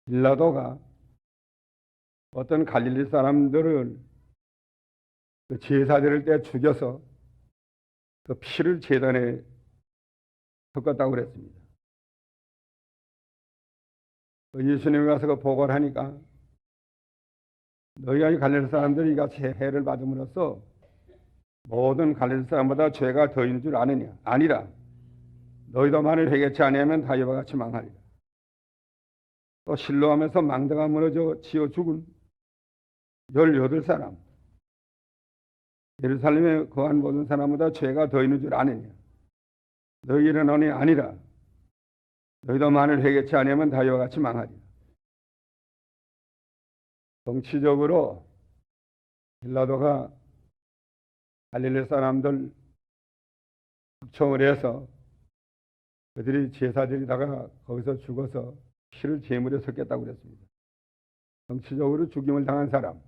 빌라도가 어떤 갈릴리 사람들을 그 제사드릴 때 죽여서 그 피를 제단에 섞었다고 그랬습니다. 예수님이 가서 그 보고를 하니까 너희가 이 갈릴리 사람들이 이같이 해를 받음으로써 모든 갈릴리 사람보다 죄가 더 있는 줄 아느냐? 아니라 너희도 만일 회개치 아니하면 다 이와 같이 망하리라. 또 실로암에서 망대가 무너져 지어 죽은 18사람, 예루살렘에 거한 모든 사람보다 죄가 더 있는 줄 아느냐? 너희 이르노니 아니라 너희도 만일 회개치 아니하면 다 이와 같이 망하리라. 정치적으로 빌라도가 갈릴리 사람들 확청을 해서 그들이 제사드리다가 거기서 죽어서 피를 제물에 섞였다고 그랬습니다. 정치적으로 죽임을 당한 사람,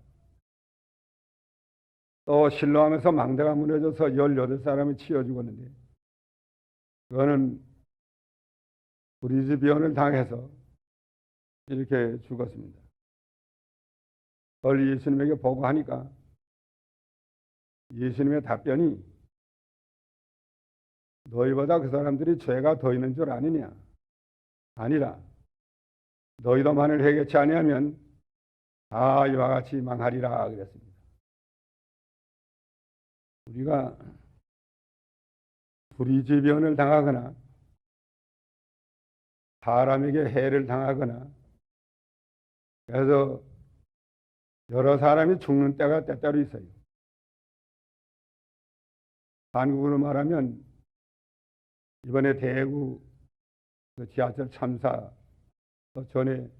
또 실로암에서 망대가 무너져서 18사람이 치여 죽었는데 그거는 브리즈비언을 당해서 이렇게 죽었습니다. 그걸 예수님에게 보고하니까 예수님의 답변이 너희보다 그 사람들이 죄가 더 있는 줄 아느냐? 아니라 너희도 만일 회개치 아니하면 다 이와 같이 망하리라 그랬습니다. 우리가 불의지변을 당하거나 사람에게 해를 당하거나 그래서 여러 사람이 죽는 때가 때때로 있어요. 한국으로 말하면 이번에 대구 그 지하철 참사, 또 전에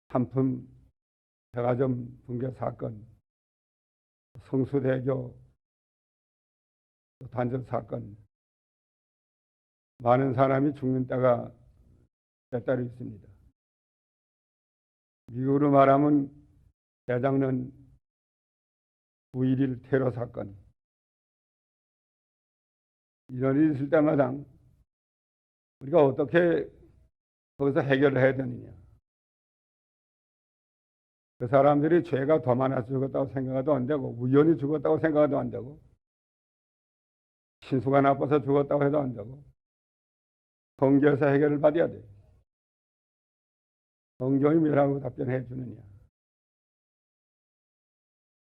상품 백화점 붕괴 사건, 성수대교 단전 사건, 많은 사람이 죽는 때가 때때로 있습니다. 미국으로 말하면 대장년 9.11 테러 사건, 이런 일이 있을 때마다 우리가 어떻게 거기서 해결을 해야 되느냐. 그 사람들이 죄가 더 많아서 죽었다고 생각해도 안 되고, 우연히 죽었다고 생각해도 안 되고, 신수가 나빠서 죽었다고 해도 안 되고, 성경에서 해결을 받아야 돼. 성경이 뭐라고 답변해 주느냐.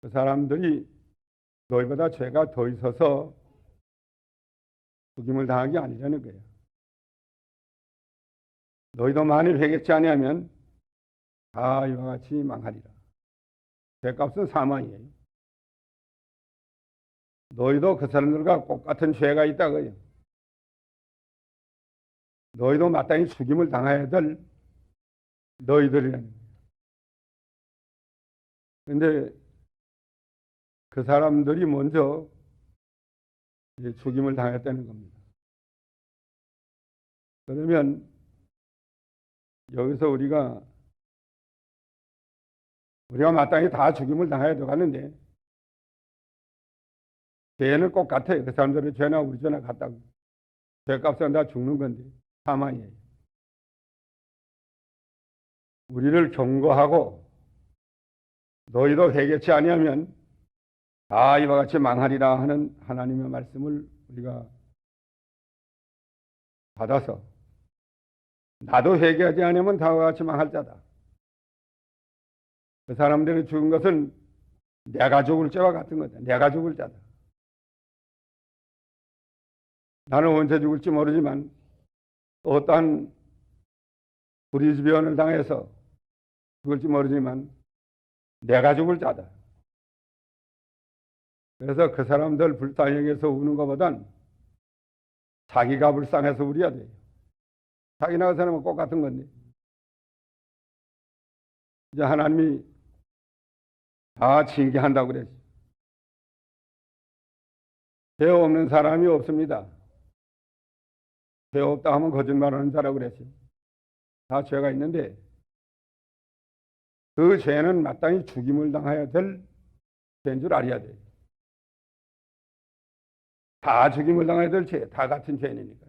그 사람들이 너희보다 죄가 더 있어서 죽임을 당한 게 아니라는 거예요. 너희도 만일 회개치 아니하면 다 이와 같이 망하리라. 죄값은 사망이에요. 너희도 그 사람들과 똑같은 죄가 있다고요. 너희도 마땅히 죽임을 당해야 될 너희들이라는 거예요. 그런데 그 사람들이 먼저 죽임을 당했다는 겁니다. 그러면 여기서 우리가 마땅히 다 죽임을 당해야 되겠는데 죄는 꼭 같아요. 그 사람들의 죄나 우리 죄나 같다고. 죄값은 다 죽는 건데 사망이에요. 우리를 경고하고 너희도 회개치 아니하면 다 이와 같이 망하리라 하는 하나님의 말씀을 우리가 받아서 나도 회개하지 않으면 다와 같이 망할 자다. 그 사람들이 죽은 것은 내가 죽을 죄와 같은 거다. 내가 죽을 자다. 나는 언제 죽을지 모르지만 어떠한 불의지변을 당해서 죽을지 모르지만 내가 죽을 자다. 그래서 그 사람들 불쌍해서 우는 것보단 자기가 불쌍해서 울어야 돼요. 자기나 그 사람은 꼭 같은 건데. 이제 하나님이 다 징계한다고 그랬죠. 죄 없는 사람이 없습니다. 죄 없다 하면 거짓말하는 자라고 그랬죠. 다 죄가 있는데 그 죄는 마땅히 죽임을 당해야 될 죄인 줄 알아야 돼요. 다 죽임을 당해야 될 죄, 다 같은 죄인이니까.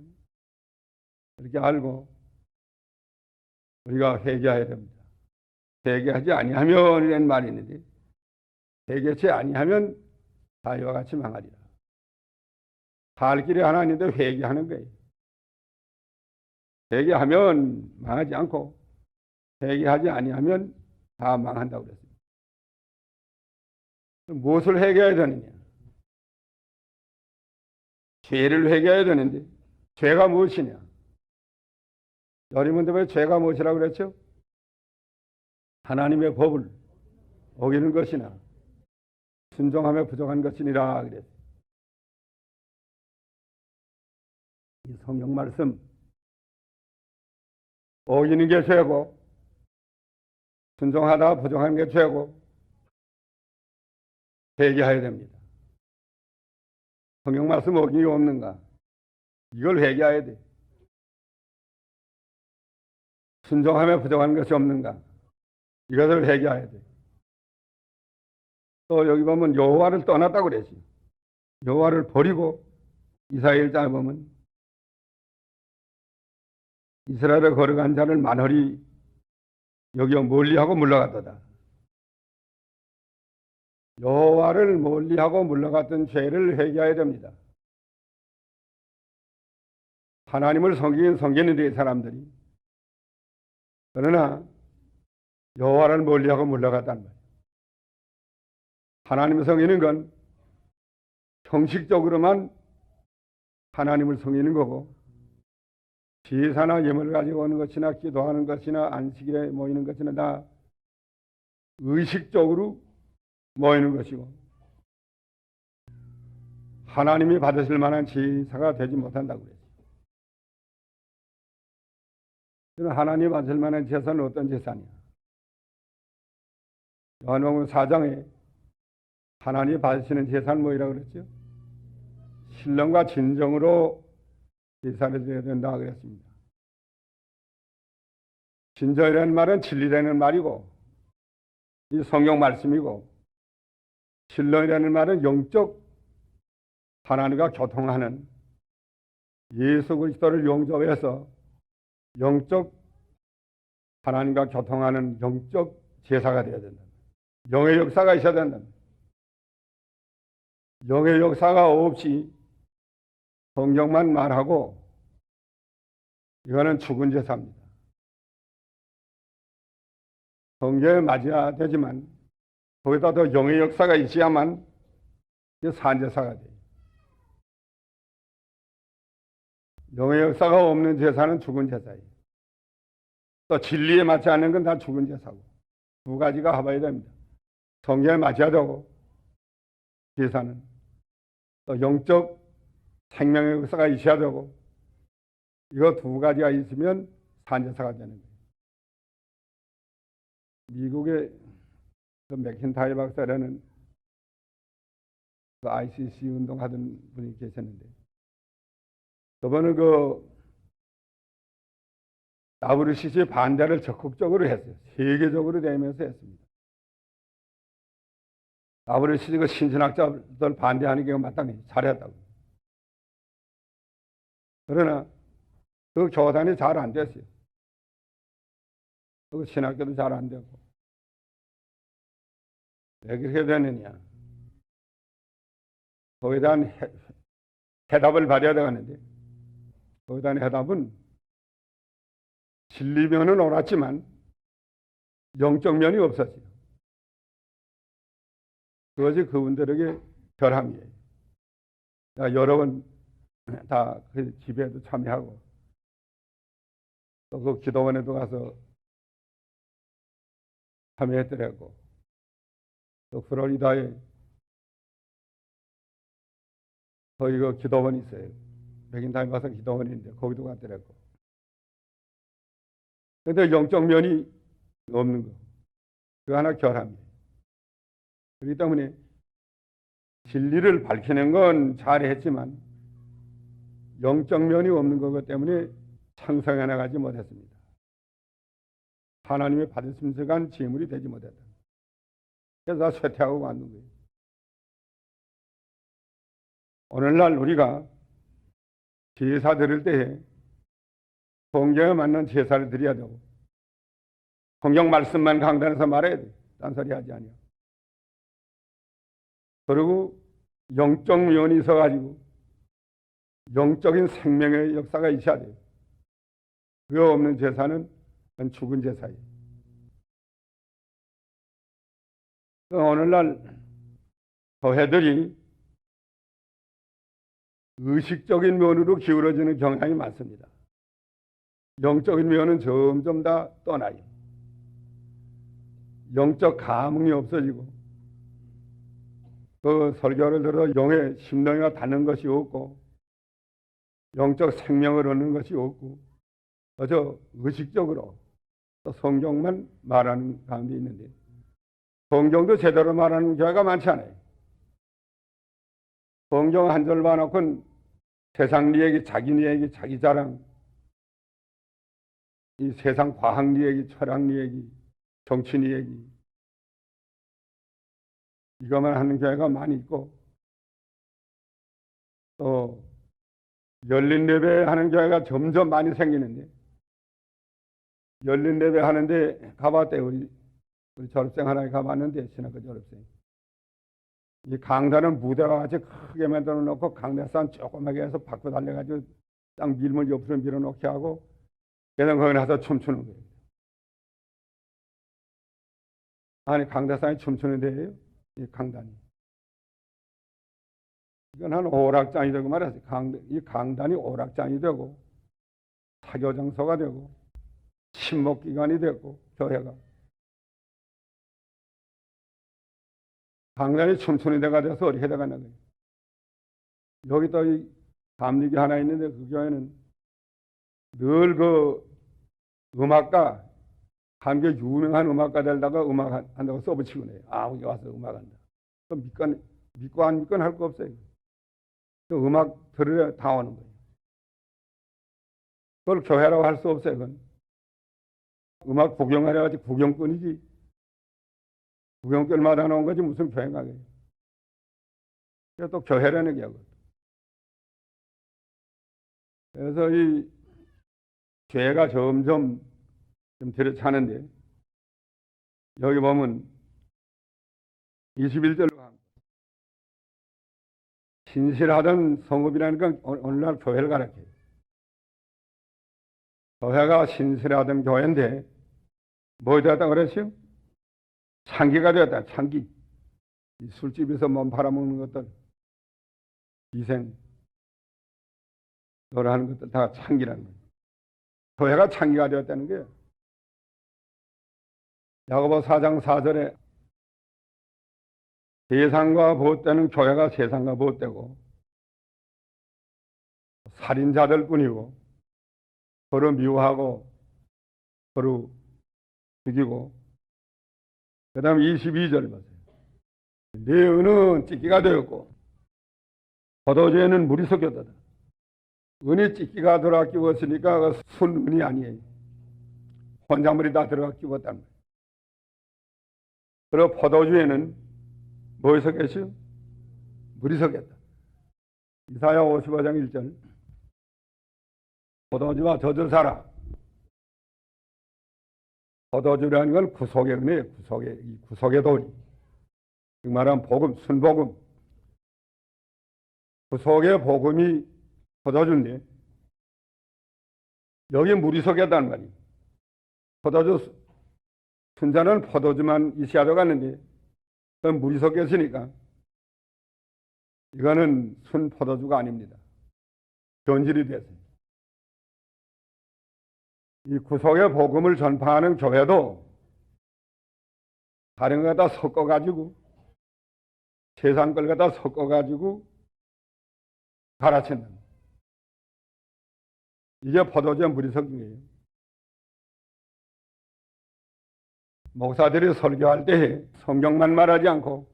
이렇게 알고 우리가 회개해야 됩니다. 회개하지 아니하면 이런 말이 있는데 회개치 아니하면 다 이와 같이 망하리라. 갈 길이 하나 있는데 회개하는 거예요. 회개하면 망하지 않고 회개하지 아니하면 다 망한다고 그랬습니다. 무엇을 회개해야 되느냐? 죄를 회개해야 되는데 죄가 무엇이냐? 여러분들 왜 죄가 무엇이라고 그랬죠? 하나님의 법을 어기는 것이나 순종함에 부족한 것이니라 그랬어요. 이 성경 말씀 어기는 게 죄고 순종하다 부족한 게 죄고 회개해야 됩니다. 성경 말씀 어기기 없는가? 이걸 회개해야 돼. 순종함에 부족한 것이 없는가? 이것을 회개해야 돼. 또 여기 보면 여호와를 떠났다고 그러지. 여호와를 버리고 이사야일장에 보면 이스라엘에 걸어간 자를 만홀히 여기어 멀리하고 물러갔도다. 여호와를 멀리하고 물러갔던 죄를 회개해야 됩니다. 하나님을 섬기는데 이 사람들이 그러나 여호와를 멀리하고 물러갔단 말이에요. 하나님을 섬기는 건 형식적으로만 하나님을 섬기는 거고 제사나 예물을 가지고 오는 것이나 기도하는 것이나 안식일에 모이는 것이나 다 의식적으로 모이는 것이고 하나님이 받으실 만한 제사가 되지 못한다고 그랬어요. 하나님이 받으실 만한 제사는 어떤 제사냐? 요한복음 4장에 하나님이 받으시는 제사는 뭐라고 그랬죠? 신령과 진정으로 제사를 드려야 된다 그랬습니다. 진정이라는 말은 진리라는 말이고 이 성경 말씀이고 신령이라는 말은 영적 하나님과 교통하는 예수 그리스도를 용접해서 영적 하나님과 교통하는 영적 제사가 되어야 된다. 영의 역사가 있어야 된다. 영의 역사가 없이 성경만 말하고 이거는 죽은 제사입니다. 성경에 맞아야 되지만 거기다 더 영의 역사가 있어야만 산제사가 돼요. 영의 역사가 없는 제사는 죽은 제사예요. 또 진리에 맞지 않는 건 다 죽은 제사고 두 가지가 합해야 됩니다. 성경에 맞아야 되고 제사는 또 영적 생명의 역사가 있어야 되고 이거 두 가지가 있으면 산제사가 되는 거예요. 미국의 그 맥킨타이 박사라는 그 ICC 운동하던 분이 계셨는데 그분은 그 WCC 반대를 적극적으로 했어요. 세계적으로 되면서 했습니다. WCC 그 신신학자들 반대하는 게 마땅히 잘했다고. 그러나 그 교단이 잘 안 됐어요. 그 신학교도 잘 안 되고. 왜 그렇게 되느냐? 거기에 대한 해답을 받아야 되겠는데 거기에 대한 해답은 진리면은 옳았지만 영적 면이 없었어요. 그것이 그분들에게 결함이에요. 여러 번 다 그 집회에도 참여하고 또 그 기도원에도 가서 참여했더라고. 또 플로리다에 거기 그 기도원이 있어요. 맥인타임 가서 기도원이 있는데 거기도 갔더라고. 그런데 영적 면이 없는 거. 그 하나 결함이에요. 그렇기 때문에 진리를 밝히는 건 잘했지만 영적 면이 없는 것 때문에 창성해 나가지 못했습니다. 하나님의 받으심서간 제물이 되지 못했다. 그래서 다 쇠퇴하고 왔는 거예요. 오늘날 우리가 제사 드릴 때에 성경에 맞는 제사를 드려야 되고 성경 말씀만 강단에서 말해야 돼. 딴소리 하지 아니야. 그리고 영적 면이 있어가지고 영적인 생명의 역사가 있어야 돼요. 그거 없는 제사는 죽은 제사예요. 오늘날 교회들이 의식적인 면으로 기울어지는 경향이 많습니다. 영적인 면은 점점 다 떠나요. 영적 감흥이 없어지고 그 설교를 들어 영의 심령이 닿는 것이 없고 영적 생명을 얻는 것이 없고 그저 의식적으로 성경만 말하는 가운데 있는데 성경도 제대로 말하는 교회가 많지 않아요. 성경 한 절 봐놓고는 세상 네 얘기, 자기 네 얘기, 자기 자랑, 이 세상 과학 네 얘기, 철학 네 얘기, 정치 네 얘기 이것만 하는 교회가 많이 있고 또 열린 예배 하는 교회가 점점 많이 생기는데 열린 예배 하는데 가봤대요. 우리 졸업생 하나 가봤는데 신학교 졸업생. 이 강단은 무대와 같이 크게 만들어 놓고 강대산 조그맣게 해서 바꿔 달려가지고 딱 밀물 옆으로 밀어놓게 하고 그냥 거기 나서 춤추는 거예요. 아니 강대산이 춤추는 데예요? 이 강단이. 이건 한 오락장이 되고 말이야. 이 강단이 오락장이 되고 사교 장소가 되고 친목기관이 되고 교회가 강단이 춤추는 데가 돼서 어떻게 돼가는 거예요. 여기 또 이 감리교 하나 있는데 그 교회는 늘 그 음악가 한국 유명한 음악가 되다가 음악 한다고 써붙이고 그래요. 아 여기 와서 음악한다. 믿고 안 믿고 할 거 없어요. 그 음악 들으려 다 오는 거예요. 그걸 교회라고 할 수 없어요. 그건. 음악 구경하려 가지고 구경꾼이지. 구경꾼마다 나온 거지 무슨 교회가 그래요. 그래서 또 교회라는 게 하거든. 그래서 이 교회가 점점 좀 들여차는데 여기 보면 21절로 가면 신실하던 성읍이라는 건 오늘날 교회를 가르쳐요. 교회가 신실하던 교회인데 뭐 되었다 그랬어요? 창기가 되었다. 창기. 이 술집에서 몸 팔아먹는 것들 위생 노래 하는 것들 다 창기라는 거예요. 교회가 창기가 되었다는 게 야고보 4장 4절에 세상과 보호되는 교회가 세상과 보호되고 살인자들 뿐이고 서로 미워하고 서로 죽이고 그 다음 22절 보세요. 내 은은 찢기가 되었고 포도주에는 물이 섞였다. 은이 찢기가 들어가 끼웠으니까 순은이 아니에요. 혼자물이 다 들어가 끼웠단 말이에요. 그리고 포도주에는 뭐에 섞였어요? 물이 섞였다. 이사야 55장 1절 포도주와 젖을 사라. 포도주라는 건 구속의 은혜예요. 구속의 도리. 그 말은 복음, 순복음. 구속의 복음이 포도주인데 여기 물이 섞였다는 말이에요. 포도주 순자는 포도주만 이시하러 갔는데 그건 물이 섞였으니까 이거는 순 포도주가 아닙니다. 변질이 됐습니다. 이 구속의 복음을 전파하는 교회도 다른 거 갖다 섞어가지고 세상 걸 갖다 섞어가지고 가르친다. 이게 포도주에 물이 섞인 거예요. 목사들이 설교할 때 성경만 말하지 않고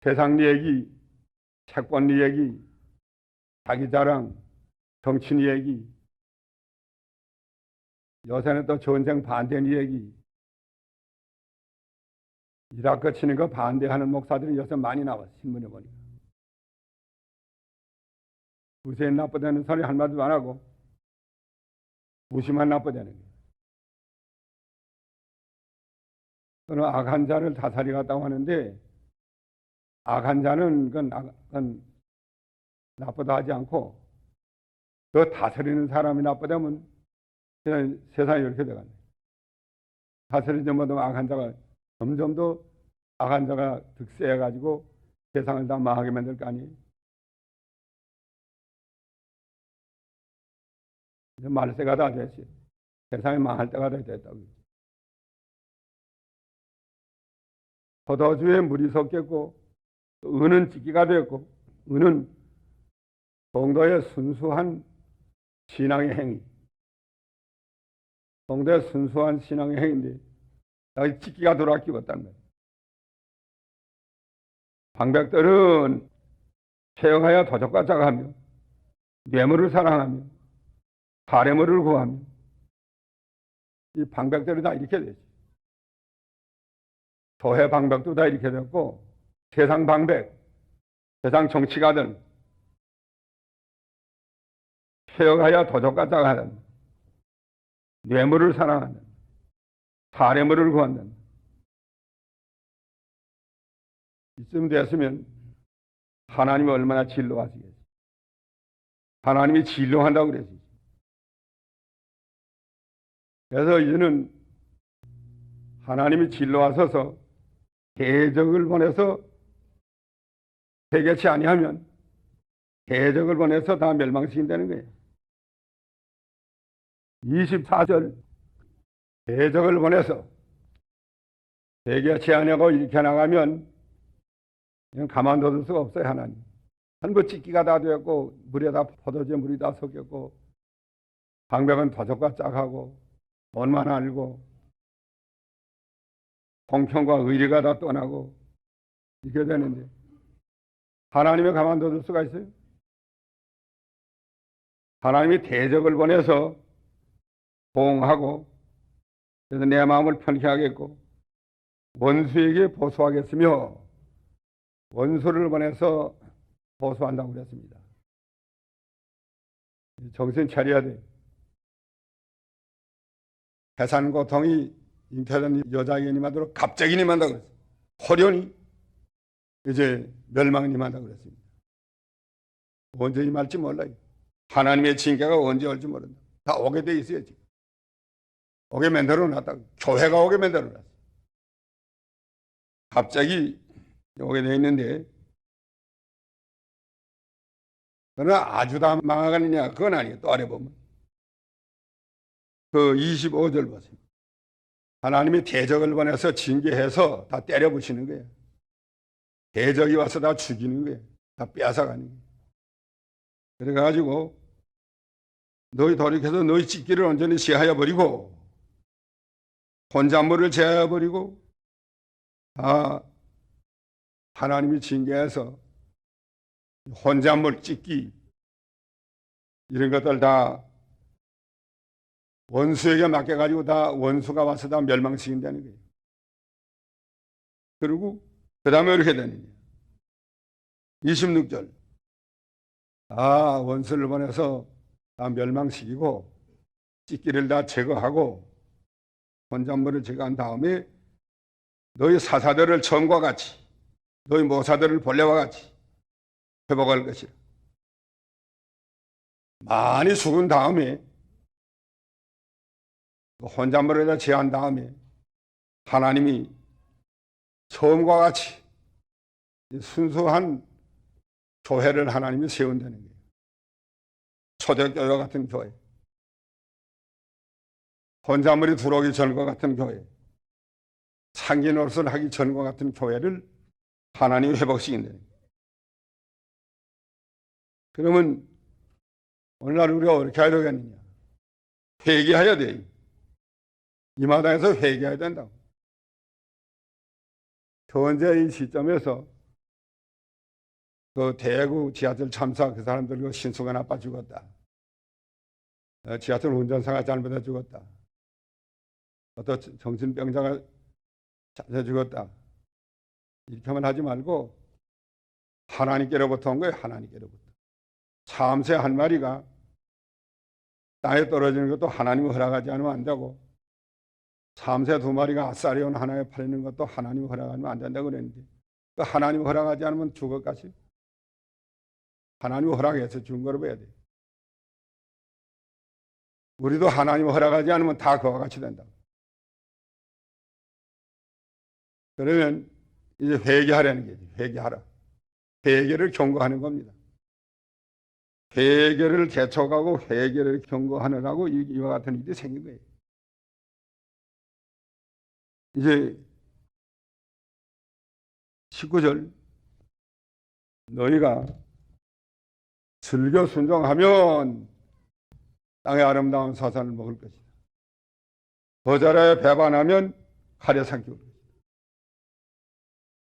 세상 얘기, 채권 얘기, 자기 자랑, 정치 얘기, 요새는 또 전쟁 반대 얘기, 이라크 치는 거 반대하는 목사들이 요새 많이 나와 신문에 보니까. 후세인 나쁘다는 소리 한마디도 안 하고 무시만 나쁘다는 거예요. 또는 악한 자를 다스리 갔다고 하는데, 악한 자는 그건 나쁘다 하지 않고, 그 다스리는 사람이 나쁘다면 그냥 세상이 이렇게 돼가네. 다스리지 못하면 악한 자가 점점 더 악한 자가 득세해가지고 세상을 다 망하게 만들 거 아니에요. 이제 말세가 다 됐어요. 세상이 망할 때가 다 됐다고. 포도주에 물이 섞였고, 은은 찢기가 되었고, 은은 성도의 순수한 신앙의 행위, 성도의 순수한 신앙의 행위인데 여기 찢기가 들어와 끼웠단 말이에요. 방백들은 채용하여 도적과 짜가하며 뇌물을 사랑하며 사례물을 구하며, 이 방백들이 다 이렇게 되지. 교회 방백도 다 이렇게 됐고, 세상 방백, 세상 정치가든 채용하여 도적과 짜가하는, 뇌물을 사랑하는, 사례물을 구한다는. 이쯤 됐으면 하나님이 얼마나 진노하시겠어요. 하나님이 진노한다고 그랬어요. 그래서 이제는 하나님이 진노하셔서 대적을 보내서 대개치 아니하면 대적을 보내서 다 멸망시킨다는 거예요. 24절 대적을 보내서 대개치 아니하고 이렇게 나가면 그냥 가만둬둘 수가 없어요. 하나님 전부 찢기가 다 되었고, 물에다 포도주에 물이 다 섞였고, 방백은 도적과 짝하고 돈만 알고 공평과 의리가 다 떠나고 이렇게 되는데 하나님이 가만둬둘 수가 있어요? 하나님이 대적을 보내서 보응하고, 그래서 내 마음을 편케 하겠고 원수에게 보수하겠으며, 원수를 보내서 보수한다고 그랬습니다. 정신 차려야 돼. 해산 고통이 잉태된 여자에게 임하도록 갑자기 임한다고 그랬어요. 호련히 이제 멸망이 임한다고 그랬습니다. 언제 임할지 몰라요. 하나님의 징계가 언제 올지 모른다. 다 오게 돼 있어요. 지금 오게 만들어 놨다고. 교회가 오게 만들어 놨어요. 갑자기 오게 돼 있는데, 그러나 아주 다 망하겠느냐? 그건 아니에요. 또 아래 보면 그 25절 보세요. 하나님이 대적을 보내서 징계해서 다 때려 부시는 거예요. 대적이 와서 다 죽이는 거예요. 다 빼앗아가는 거예요. 그래가지고 너희 돌이켜서 너희 찢기를 온전히 제하여 버리고 혼잣물을 제하여 버리고, 다 하나님이 징계해서 혼잣물 찢기 이런 것들 다 원수에게 맡겨가지고 다 원수가 와서 다 멸망시킨다는 거예요. 그리고 그 다음에 이렇게 되느냐. 26절 다 원수를 보내서 다 멸망시키고 찢기를 다 제거하고 혼잣물을 제거한 다음에 너희 사사들을 처음과 같이, 너희 모사들을 본래와 같이 회복할 것이라. 많이 죽은 다음에 혼잣물에다 제한 다음에 하나님이 처음과 같이 순수한 교회를 하나님이 세운다는 거예요. 초대교회 같은 교회, 혼잣물이 들어오기 전과 같은 교회, 상기 노릇을 하기 전과 같은 교회를 하나님이 회복시킨다는 거예요. 그러면 오늘날 우리가 어떻게 해야 되겠느냐? 회개해야 돼요. 이 마당에서 회개해야 된다고. 현재 이 시점에서 그 대구 지하철 참사 그 사람들 그 신수가 나빠 죽었다. 지하철 운전사가 잘못해 죽었다. 어떤 정신병자가 잘못해 죽었다. 이렇게만 하지 말고 하나님께로부터 온 거예요. 하나님께로부터. 참새 한 마리가 땅에 떨어지는 것도 하나님이 허락하지 않으면 안 되고, 참새 2마리가 아싸리온 하나에 팔리는 것도 하나님 허락하면 안 된다고 그랬는데, 하나님 허락하지 않으면 죽을까지? 하나님 허락해서 준 거로 봐야 돼. 우리도 하나님 허락하지 않으면 다 그와 같이 된다. 그러면 이제 회개하라는 게지. 회개하라. 회개를 경고하는 겁니다. 회개를 개척하고 회개를 경고하느라고 이와 같은 일이 생긴 거예요. 이제 19절, 너희가 즐겨 순종하면 땅의 아름다운 사산을 먹을 것이다. 거절하여 배반하면 칼에 삼킬 것이다.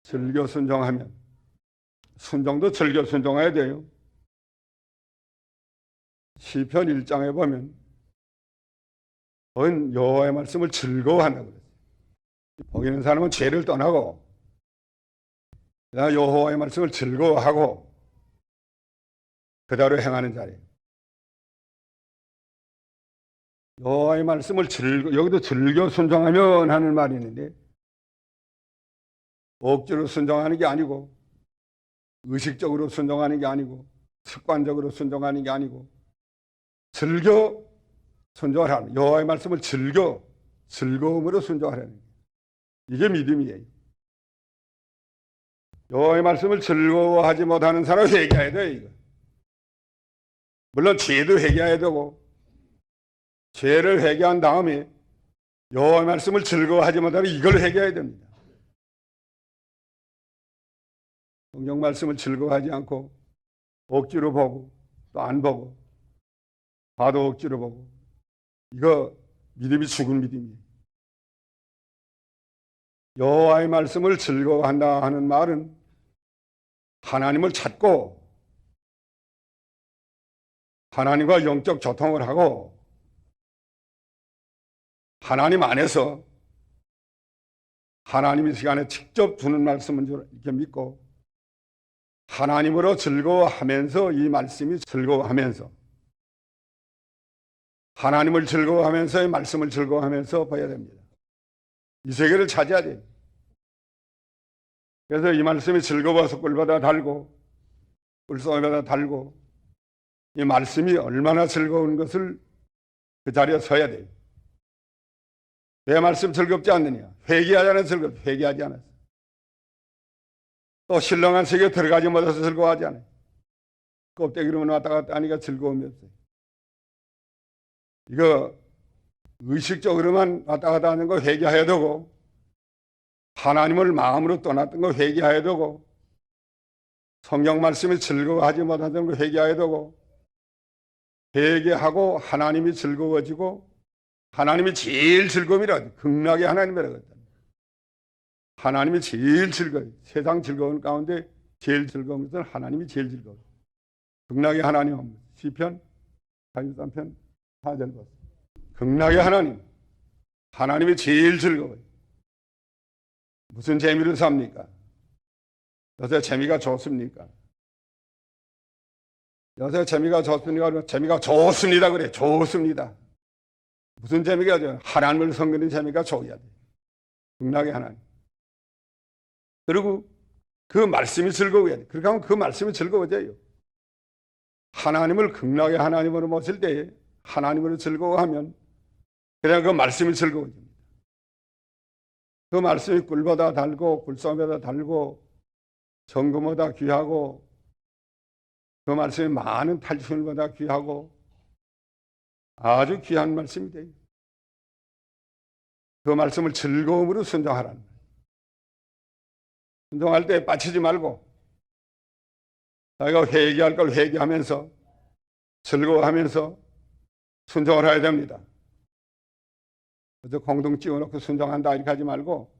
즐겨 순종하면, 순종도 즐겨 순종해야 돼요. 시편 1장에 보면 여호와의 말씀을 즐거워한다고 그랬어요. 복이 있는 사람은 죄를 떠나고 여호와의 말씀을 즐거워하고 그대로 행하는 자리예요. 여호와의 말씀을 여기도 즐겨 순종하면 하는 말이 있는데, 억지로 순종하는 게 아니고, 의식적으로 순종하는 게 아니고, 습관적으로 순종하는 게 아니고, 즐겨 순종하라는, 여호와의 말씀을 즐거움으로 순종하라는 거예요. 이게 믿음이에요. 여호와의 말씀을 즐거워하지 못하는 사람은 회개해야 돼요. 이거. 물론 죄도 회개해야 되고, 죄를 회개한 다음에 여호와의 말씀을 즐거워하지 못하면 이걸 회개해야 됩니다. 성경 말씀을 즐거워하지 않고 억지로 보고 또 안 보고 봐도 억지로 보고, 이거 믿음이 죽은 믿음이에요. 여호와의 말씀을 즐거워한다 하는 말은 하나님을 찾고 하나님과 영적 소통을 하고 하나님 안에서 하나님이 시간에 직접 주는 말씀인 줄 이렇게 믿고 하나님으로 즐거워하면서, 이 말씀이 즐거워하면서, 하나님을 즐거워하면서 이 말씀을 즐거워하면서 봐야 됩니다. 이 세계를 찾아야 돼요. 그래서 이 말씀이 즐거워서 꿀보다 달고 꿀송이보다 달고, 이 말씀이 얼마나 즐거운 것을 그 자리에 서야 돼요. 왜 말씀 즐겁지 않느냐? 회개하지 않아서 즐겁지, 회개하지 않아서. 또 신령한 세계에 들어가지 못해서 즐거워하지 않아요. 껍데기로만 왔다 갔다 하니까 즐거움이 없어요. 이거 의식적으로만 왔다 갔다 하는 거 회개해야 되고, 하나님을 마음으로 떠났던 거 회개해야 되고, 성경 말씀이 즐거워하지 못하던 거 회개해야 되고, 회개하고 하나님이 즐거워지고, 하나님이 제일 즐거움이라, 극락의 하나님이라고 했다. 하나님이 제일 즐거워요. 세상 즐거운 가운데 제일 즐거운 것은 하나님이 제일 즐거워요. 극락의 하나님, 시편 43편 4절 보세요. 극락의 하나님, 하나님이 제일 즐거워요. 무슨 재미를 삽니까? 요새 재미가 좋습니까? 요새 재미가 좋습니까? 재미가 좋습니다 그래. 좋습니다. 무슨 재미가 좋아요? 하나님을 섬기는 재미가 좋아야 돼. 극락의 하나님. 그리고 그 말씀이 즐거워야 돼. 그렇게 하면 그 말씀이 즐거워져요. 하나님을 극락의 하나님으로 모실 때 하나님으로 즐거워하면 그냥 그 말씀이 즐거워집니다. 그 말씀이 꿀보다 달고 꿀송이보다 달고 정금보다 귀하고, 그 말씀이 많은 탈출보다 귀하고 아주 귀한 말씀이 돼요. 그 말씀을 즐거움으로 순종하라는 거예요. 순종할 때 빠치지 말고 자기가 회개할 걸 회개하면서 즐거워하면서 순종을 해야 됩니다. 그래서 공동 찍어놓고 순종한다 이렇게 하지 말고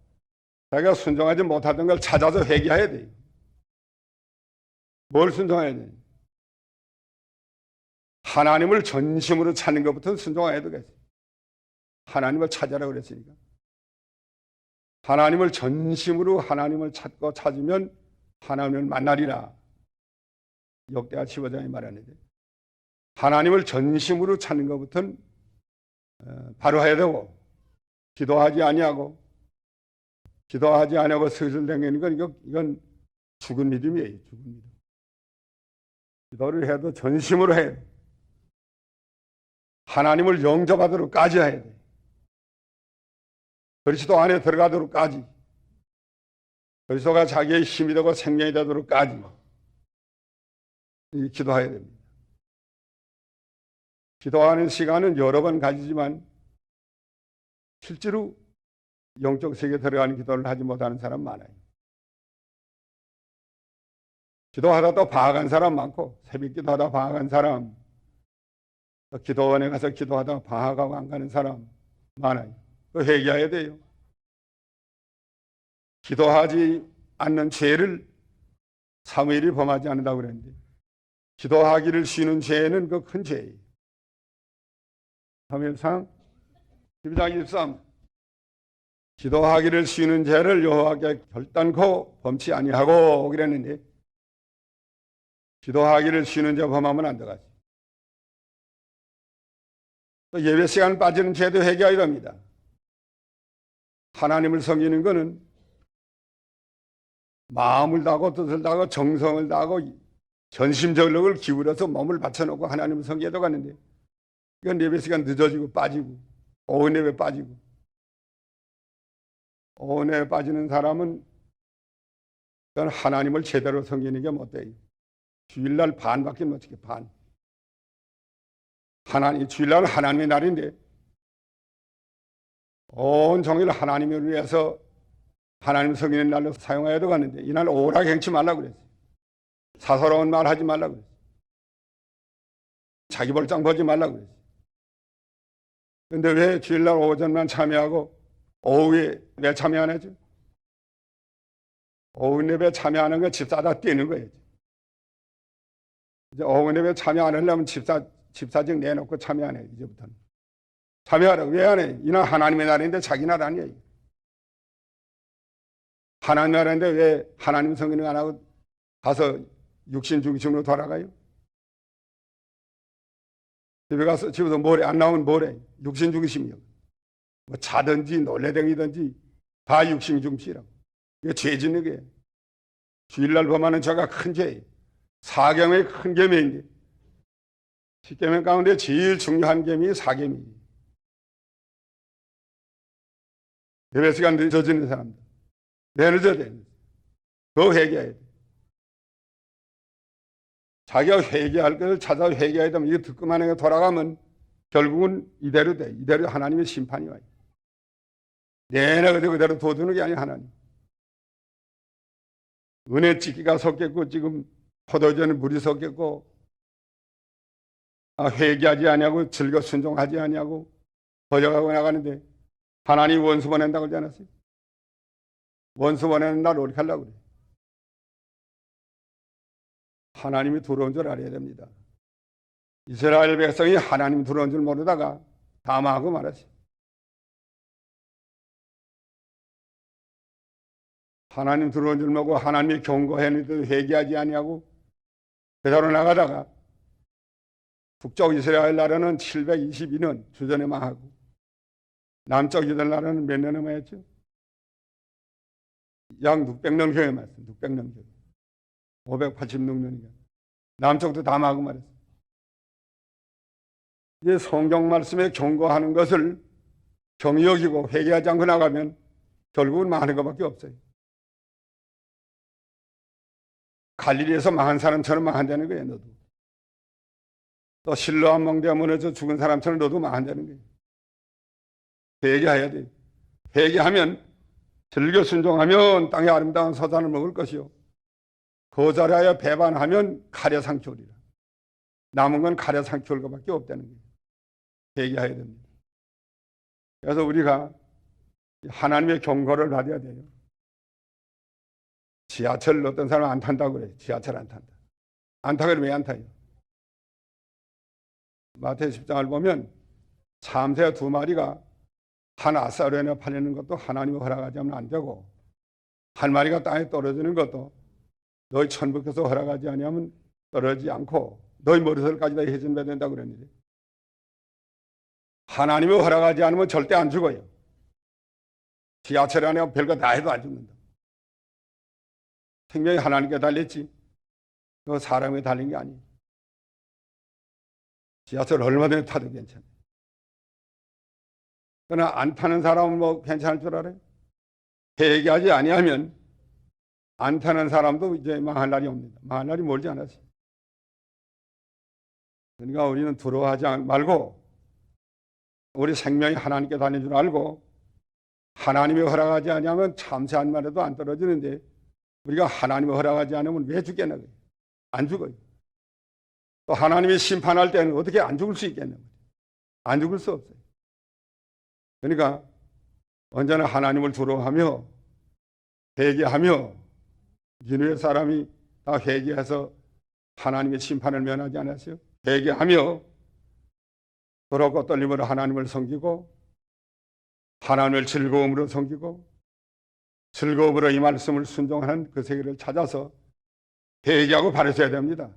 자기가 순종하지 못하던 걸 찾아서 회개해야 돼요. 뭘 순종해야 돼요? 하나님을 전심으로 찾는 것부터 순종해야 되겠어요. 하나님을 찾아라 그랬으니까. 하나님을 전심으로 하나님을 찾고 찾으면 하나님을 만나리라. 역대하 15장에 말하는데, 하나님을 전심으로 찾는 것부터는 바로 해야 되고, 기도하지 아니하고 슬슬 댕기는 건 이건 죽은 믿음이에요. 죽은 믿음. 기도를 해도 전심으로 해야 돼. 하나님을 영접하도록까지 해야 돼. 그리스도 안에 들어가도록까지, 그리스도가 자기의 힘이 되고 생명이 되도록까지 기도해야 됩니다. 기도하는 시간은 여러 번 가지지만 실제로 영적 세계에 들어가는 기도를 하지 못하는 사람 많아요. 기도하다 또 방황한 사람 많고, 새벽 기도하다 방황한 사람, 또 기도원에 가서 기도하다 방황하고 안 가는 사람 많아요. 또 회개해야 돼요. 기도하지 않는 죄를 사무엘이 범하지 않는다고 그랬는데, 기도하기를 쉬는 죄는 그 큰 죄예요. 사무엘상 12장 23. 기도하기를 쉬는 죄를 여호와께 결단코 범치 아니하고 그랬는데, 기도하기를 쉬는 죄 범하면 안 되겠지. 또 예배 시간 빠지는 죄도 회개해야 됩니다. 하나님을 섬기는 것은 마음을 다하고 뜻을 다하고 정성을 다하고 전심전력을 기울여서 몸을 바쳐놓고 하나님을 섬겨야 되겠는데, 이건 예배 시간 늦어지고 빠지고 오후 예배 빠지고, 오후 예배 빠지는 사람은 그건 하나님을 제대로 섬기는 게 못 돼요. 주일날 반밖에 못 지켜. 반. 주일날은 하나님의 날인데 온 종일 하나님을 위해서 하나님 섬기는 날로 사용해야 되겠는데, 이날 오락에 행치 말라고 그랬어요. 사서로운 말 하지 말라고 그랬어요. 자기 볼장 보지 말라고 그랬어요. 그런데 왜 주일날 오전만 참여하고 오후에 왜 참여 안 하죠? 오후 예배 참여하는 거 집사다 뛰는 거예요. 이제 오후 예배 참여 안 하려면 집사직 내놓고 참여 안 해요. 이제부터는 참여하라고. 왜 안 해? 이날 하나님의 날인데 자기 날 아니에요. 하나님 나라인데 왜 하나님 성기는 안 하고 가서 육신 중심으로 돌아가요? 집에 가서 집에서 뭐래? 안 나오면 뭐래? 육신 중심이요. 뭐 자든지 놀래댕이든지 다 육신 중심이라고. 이게 죄 짓는 게 주일날 범하는 죄가 큰 죄예요. 사계명의 큰 계명인데, 10계명 가운데 제일 중요한 계명이 사계명이에요. 예배 시간 늦어지는 사람들, 왜 늦어야 돼? 더 회개해야 돼. 자기가 회개할 것을 찾아 회개해야 되면, 이거 듣고만 해서 돌아가면 결국은 이대로 돼. 이대로 하나님의 심판이 와요. 내내 그대로 둬두는 게 아니야, 하나님. 은혜 찌기가 섞였고, 지금 포도전에 물이 섞였고, 회개하지 아니하고 즐거 순종하지 아니하고 버져가고 나가는데, 하나님 원수 보낸다고 그러지 않았어요? 원수 보내는 날 어떻게 하려고 그래? 하나님이 들어온 줄 알아야 됩니다. 이스라엘 백성이 하나님 들어온 줄 모르다가 다 망하고 말았어요. 하나님 들어온 줄 모르고 하나님이 경고했는데도 회개하지 아니하고 그대로 나가다가 북쪽 이스라엘 나라는 722년 주전에 망하고, 남쪽 유다 나라는 몇 년에 망했죠? 약 600년 후에 말씀, 600년 후에. 586년이니까. 남쪽도 다 망하고 말했어요. 이제 성경 말씀에 경고하는 것을 경히 여기고 회개하지 않고 나가면 결국은 망하는 것밖에 없어요. 갈릴리에서 망한 사람처럼 망한다는 거예요, 너도. 또 실로암 멍대가 무너져 죽은 사람처럼 너도 망한다는 거예요. 회개해야 돼요. 회개하면, 즐겨 순종하면 땅의 아름다운 서산을 먹을 것이요, 거절하여 배반하면 칼에 상추리라. 남은 건 칼에 상추올 것밖에 없다는 거예요. 회개해야 됩니다. 그래서 우리가 하나님의 경고를 받아야 돼요. 지하철 어떤 사람 안 탄다고 그래요. 지하철 안 탄다. 안 타면 왜 안 타요? 마태복음 10장을 보면 참새 2마리가 한 아사르에 팔리는 것도 하나님이 허락하지 않으면 안 되고, 한 마리가 땅에 떨어지는 것도 너희 천부께서 허락하지 아니하면 떨어지지 않고 너희 머리털까지 다 훼손돼야 된다고 그랬는데, 하나님이 허락하지 않으면 절대 안 죽어요. 지하철 안에 별거 다 해도 안 죽는다. 생명이 하나님께 달렸지 그 사람에 달린 게 아니에요. 지하철 얼마든지 타도 괜찮아요. 그러나 안 타는 사람은 뭐 괜찮을 줄 알아요? 회개하지 아니하면 안 타는 사람도 이제 망할 날이 옵니다. 망할 날이 멀지 않았어요. 그러니까 우리는 두려워하지 말고 우리 생명이 하나님께 달린 줄 알고 하나님이 허락하지 않으면 참새한 마리도 안 떨어지는데 우리가 하나님이 허락하지 않으면 왜 죽겠나? 안 죽어요. 또 하나님이 심판할 때는 어떻게 안 죽을 수 있겠나? 안 죽을 수 없어요. 그러니까 언제나 하나님을 두려워하며 회개하며 니느웨 사람이 다 회개해서 하나님의 심판을 면하지 않았어요? 회개하며 도롭고 떨림으로 하나님을 섬기고 하나님을 즐거움으로 섬기고 즐거움으로 이 말씀을 순종하는 그 세계를 찾아서 회개하고 바르셔야 됩니다.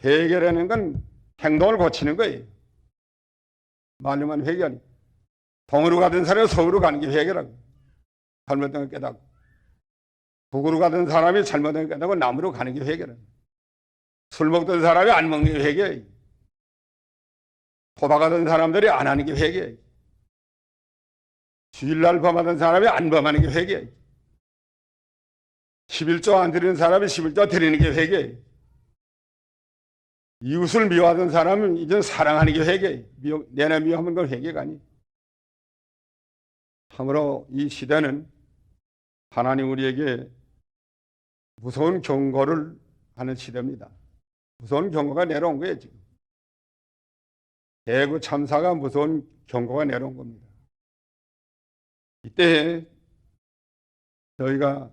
회개라는 건 행동을 고치는 거예요. 말로만 회개하니 동으로 가던 사람이 서으로 가는 게 회개라고. 잘못된 걸 깨닫고 북으로 가던 사람이 잘못된 걸 깨닫고 남으로 가는 게 회개라고. 술 먹던 사람이 안 먹는 게 회개예요. 도박하던 사람들이 안 하는 게 회개예요. 주일날 범하던 사람이 안 범하는 게 회개예요. 11조 안 드리는 사람이 11조 드리는 게 회개예요. 이웃을 미워하던 사람은 이제 사랑하는 게 회개예요. 내내 미워하는 건 회개가 아니에요. 참으로 이 시대는 하나님 우리에게 무서운 경고를 하는 시대입니다. 무서운 경고가 내려온 거예요, 지금. 대구 참사가 무서운 경고가 내려온 겁니다. 이때 저희가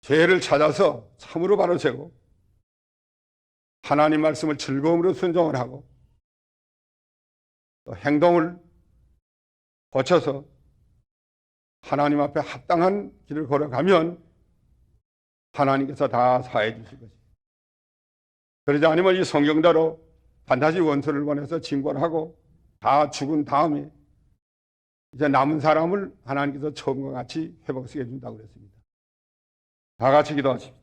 죄를 찾아서 참으로 바로 세고 하나님 말씀을 즐거움으로 순종을 하고 또 행동을 고쳐서 하나님 앞에 합당한 길을 걸어가면 하나님께서 다 사해 주실 것입니다. 그러지 않으면 이 성경대로 반드시 원수를 보내서 징벌을 하고 다 죽은 다음에 이제 남은 사람을 하나님께서 처음과 같이 회복시켜 준다고 그랬습니다. 다 같이 기도하십시오.